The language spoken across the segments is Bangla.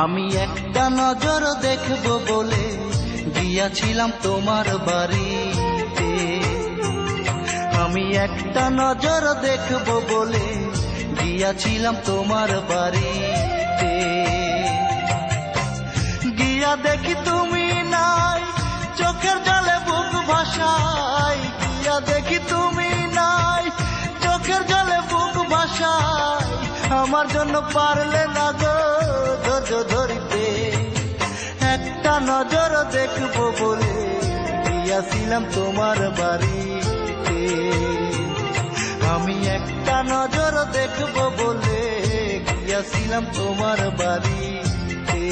আমি একটা নজর দেখব বলে গিয়াছিলাম তোমার বাড়িতে। আমি একটা নজর দেখব বলে গিয়াছিলাম তোমার বাড়িতে। গিয়া দেখি তুমি নাই, চোখের জলে বুক ভাসাই। গিয়া দেখি তুমি নাই, চোখের জলে বুক ভাসাই। আমার জন্য পারলে না গো ধৈর্য ধরিতে। একটা নজর দেখব বলে গিয়াছিলাম তোমার বাড়িতে। আমি একটা নজর দেখব বলে গিয়াছিলাম তোমার বাড়িতে।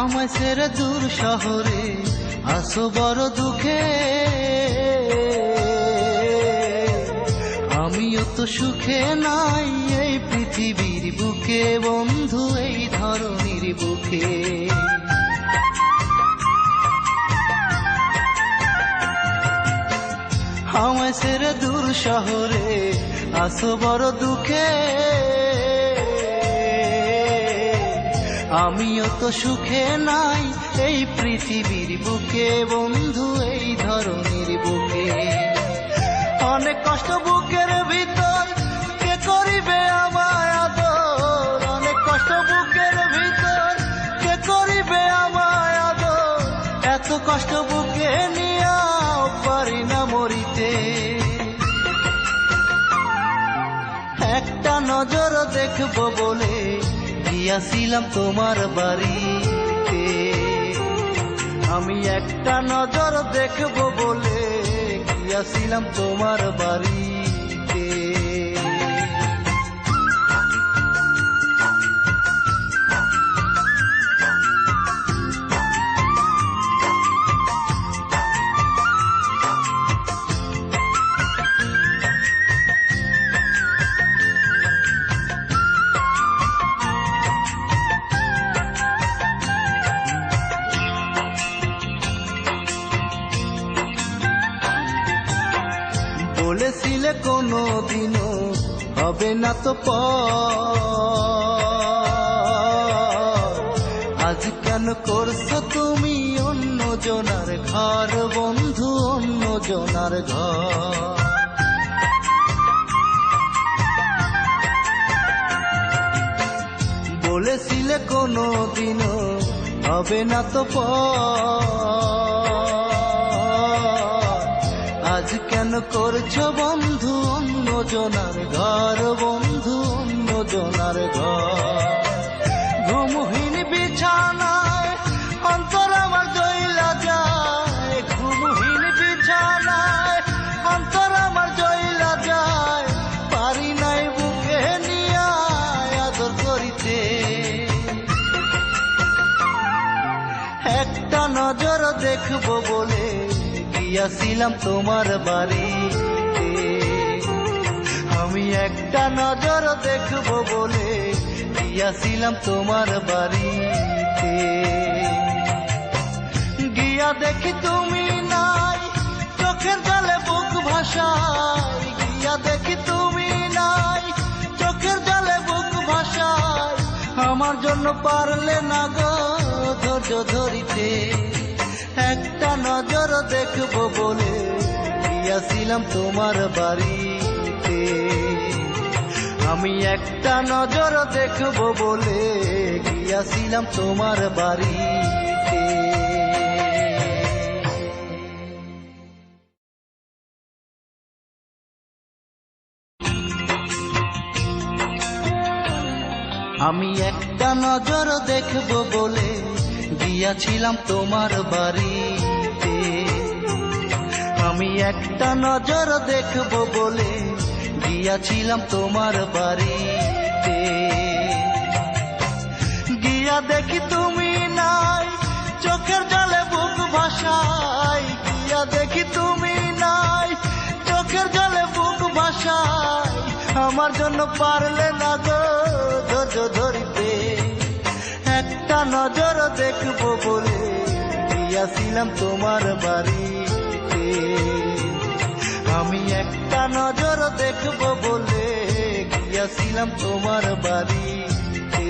আমায় ছেড়ে দূর শহরে আসো বড় দুঃখে। আমিও তো সুখে নাই এই পৃথিবীর বুকে বন্ধু, এই ধরনীর বুকে। আমায় ছেড়ে দূর শহরে আসো বড় দুঃখে। আমিও তো সুখে নাই এই পৃথিবীর বুকে বন্ধু, এই ধরনীর বুকে। অনেক কষ্ট বুকের ভিতর, কে করিবে আমায় আদর। অনেক কষ্ট বুকের ভিতর, কে করিবে আমায় আদর। এত কষ্ট বুকে নিয়াও পারি না মরিতে। একটা নজর দেখব বলে গিয়াছিলাম তোমার বাড়িতে। আমি একটা নজর দেখব বলে গিয়াছিলাম তোমার বাড়িতে। বলেছিলে কোনো দিনও হবে না তো পর। আজ কেন করছো তুমি অন্য জনার ঘর বন্ধু, অন্য জনার ঘর। বলেছিলে কোনো দিনও হবে না তো পর। আজ কেন করছো বন্ধু অন্য জনার ঘর বন্ধু, অন্য জনার ঘর। ঘুমহীন বিছানায় অন্তর আমার জইলা যায়। ঘুমহীন বিছানায় অন্তর আমার জইলা যায়। পারি নাই বুকে নিয়া আদর করিতে। একটা নজর দেখব বলে গিয়াছিলাম তোমার বাড়িতে। আমি একটা নজর দেখব বলে গিয়াছিলাম তোমার বাড়িতে। গিয়া দেখি তুমি নাই, চোখের জলে বুক ভাসাই। গিয়া দেখি তুমি নাই, চোখের জলে বুক ভাসাই। আমার জন্য পারলে না গো ধৈর্য ধরিতে। একটা নজর দেখব বলে গিয়াছিলাম তোমার বাড়িতে। আমি একটা নজর দেখব বলে গিয়াছিলাম তোমার বাড়িতে। আমি একটা নজর দেখব বলে গিয়াছিলাম তোমার বাড়িতে। আমি একটা নজর দেখব বলে গিয়াছিলাম তোমার বাড়িতে। গিয়া দেখি তুমি নাই, চোখ চোখের জলে বুক ভাসাই, গিয়া দেখি তুমি নাই। চোখের জলে বুক ভাসাই, আমার জন্য পারলে না গো ধৈর্য ধরিতে। একটা নজর দেখবো বলে গিয়াছিলাম তোমার বাড়িতে। আমি একটা নজর দেখবো বলে গিয়াছিলাম তোমার বাড়িতে।